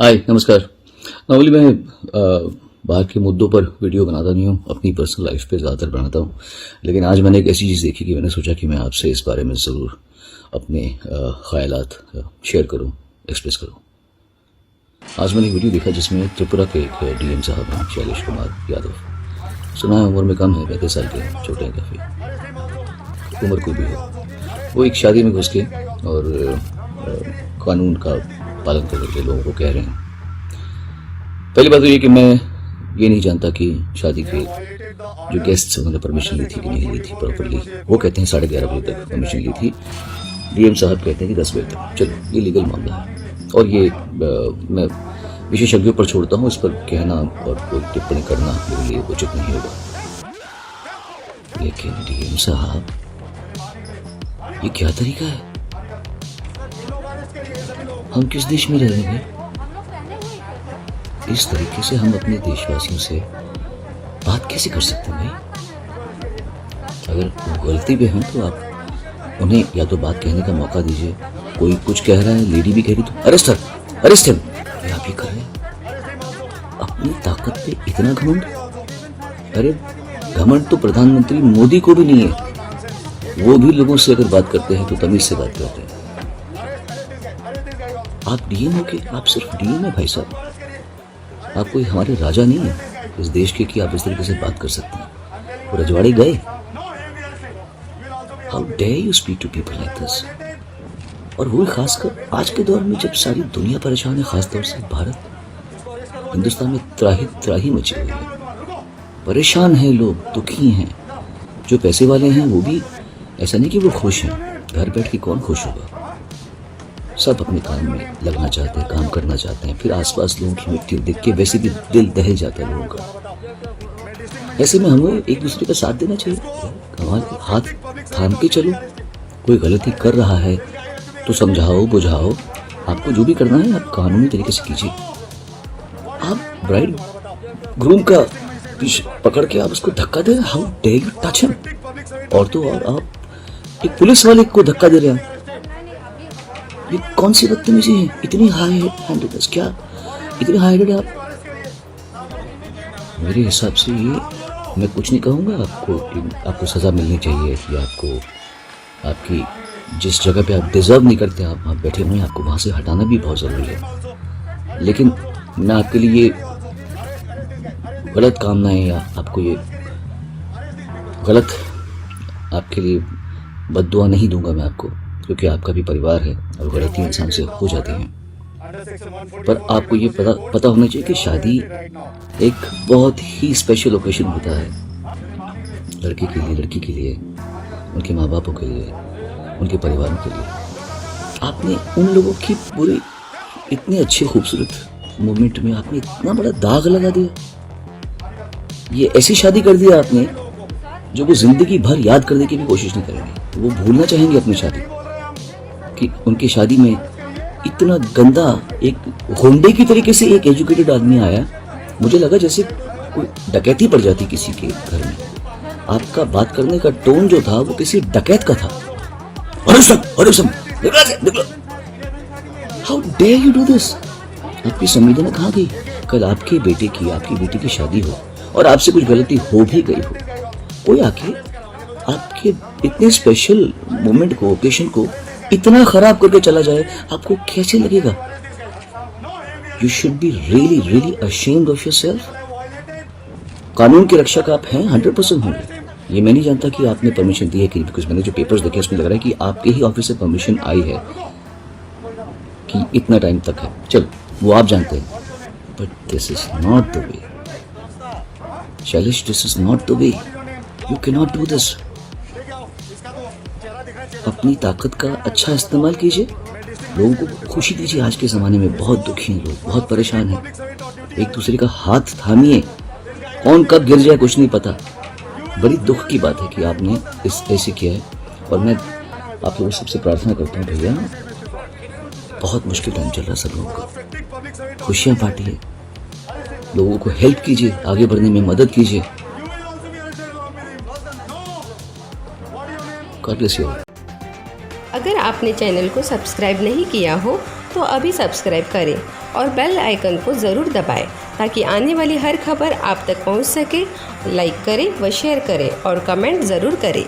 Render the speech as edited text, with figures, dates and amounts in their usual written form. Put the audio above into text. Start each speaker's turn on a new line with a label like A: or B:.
A: हाय नमस्कार। नॉर्मली मैं बाहर के मुद्दों पर वीडियो बनाता नहीं हूँ, अपनी पर्सनल लाइफ पे ज़्यादातर बनाता हूँ। लेकिन आज मैंने एक ऐसी चीज़ देखी कि मैंने सोचा कि मैं आपसे इस बारे में ज़रूर अपने ख़यालात शेयर करूँ, एक्सप्रेस करूँ। आज मैंने एक वीडियो देखा जिसमें त्रिपुरा के एक डीएम साहब हैं, शैलेश कुमार यादव। सुना है उम्र में कम है, 35 साल के, छोटे हैं काफ़ी, उम्र कोई भी हो। वो एक शादी में घुस के और कानून का पालन करके लोगों को कह रहे हैं। पहली बात तो ये कि मैं ये नहीं जानता कि शादी के जो गेस्ट्स उन्होंने परमिशन ली थी कि नहीं ली थी प्रॉपरली। वो कहते हैं 11:30 बजे तक परमिशन ली थी, डीएम साहब कहते हैं कि 10 बजे तक। चलो ये लीगल मामला है और ये मैं विशेषज्ञों पर छोड़ता हूँ, इस पर कहना और कोई टिप्पणी करना मेरे लिए उचित नहीं होगा। लेकिन डीएम साहब, ये क्या तरीका है? हम किस देश में रह रहे हैं? इस तरीके से हम अपने देशवासियों से बात कैसे कर सकते हैं भाई? अगर वो गलती पे हैं तो आप उन्हें या तो बात कहने का मौका दीजिए। कोई कुछ कह रहा है, लेडी भी कह रही, तो अरेस्ट हिम। ये आप ही कर रहे हैं अपनी ताकत पे इतना घमंड। अरे घमंड तो प्रधानमंत्री मोदी को भी नहीं है। वो भी लोगों से अगर बात करते हैं तो तमीज से बात करते हैं। आप डीएम हो के, आप सिर्फ डीएम है भाई साहब। आप कोई हमारे राजा नहीं है इस देश के कि आप इस तरीके से बात कर सकते हैं। वो रजवाड़े गए। How dare you speak to people like this? और वो खासकर आज के दौर में जब सारी दुनिया परेशान है, खासतौर से भारत, हिंदुस्तान में त्राही मची हुई है। परेशान है लोग, दुखी हैं। जो पैसे वाले हैं वो भी ऐसा नहीं कि वो खुश हैं। घर बैठ के कौन खुश होगा? सब अपने काम में लगना चाहते हैं, काम करना चाहते हैं। फिर आसपास लोगों की मिट्टी देख के वैसे भी दिल दहल जाता है लोगों का। ऐसे में हमें एक दूसरे का साथ देना चाहिए, हमारे हाथ थाम के चलो। कोई गलती कर रहा है तो समझाओ, बुझाओ। आपको जो भी करना है आप कानूनी तरीके से कीजिए। आप ब्राइड ग्रूम का पकड़ के आप उसको धक्का दे रहे हैं। How dare you touch him? और तो और आप एक पुलिस वाले को धक्का दे रहे हैं। ये कौन सी बदतमीजी है? इतनी हाई हैंडेडनेस, क्या इतनी हाई हैंडेड आप? मेरे हिसाब से ये, मैं कुछ नहीं कहूँगा आपको सज़ा मिलनी चाहिए या आपकी जिस जगह पे आप डिजर्व नहीं करते आप वहाँ बैठे हुए हैं, आपको वहाँ से हटाना भी बहुत ज़रूरी है। लेकिन मैं आपके लिए गलत कामनाएं या आपको ये गलत आपके लिए बद्दुआ नहीं दूंगा मैं आपको, क्योंकि आपका भी परिवार है और गलती इंसान से हो जाती हैं। पर आपको ये पता होना चाहिए कि शादी एक बहुत ही स्पेशल ओकेजन होता है लड़के के लिए, लड़की के लिए, उनके माँ बापों के लिए, उनके परिवारों के लिए। आपने उन लोगों की पूरी इतने अच्छे खूबसूरत मोमेंट में आपने इतना बड़ा दाग लगा दिया। ये ऐसी शादी कर दिया आपने जो वो जिंदगी भर याद करने की भी कोशिश नहीं करेंगे। वो भूलना चाहेंगे अपनी शादी कि उनकी शादी में इतना गंदा एक गुंडे की तरीके से एक एजुकेटेड आदमी आया। मुझे लगा जैसे कोई डकैती पड़ जाती किसी के घर में। आपका बात करने का टोन जो था वो किसी डकैत का था। How dare you do this? आपकी संवेदना कहाँ गई? कल आपकी बेटी की शादी हो और आपसे कुछ गलती हो भी गई हो, कोई आके आपके इतने स्पेशल मोमेंट को, ओकेशन को इतना खराब करके चला जाए, आपको कैसे लगेगा? You should be really really ashamed of yourself. कानून की रक्षक आप हैं, 100% होंगे। ये मैं नहीं जानता कि आपने परमिशन दी है कि, बिकॉज मैंने जो पेपर्स देखे उसमें लग रहा है कि आपके ही ऑफिस से परमिशन आई है कि इतना टाइम तक है। चलो वो आप जानते हैं, but this is not the way Shailesh, this is not the way. You can not do this. अपनी ताकत का अच्छा इस्तेमाल कीजिए, लोगों को खुशी दीजिए। आज के ज़माने में बहुत दुखी हैं लोग, बहुत परेशान हैं। एक दूसरे का हाथ थामिए। कौन कब गिर जाए कुछ नहीं पता। बड़ी दुख की बात है कि आपने ऐसे किया है। और मैं आप लोगों सबसे प्रार्थना करता हूँ, भैया बहुत मुश्किल टाइम चल रहा है सब लोगों का। खुशियाँ बांटिए, लोगों को हेल्प कीजिए, आगे बढ़ने में मदद कीजिए।
B: अगर आपने चैनल को सब्सक्राइब नहीं किया हो तो अभी सब्सक्राइब करें और बेल आइकन को ज़रूर दबाएं ताकि आने वाली हर खबर आप तक पहुंच सके। लाइक करें व शेयर करें और कमेंट ज़रूर करें।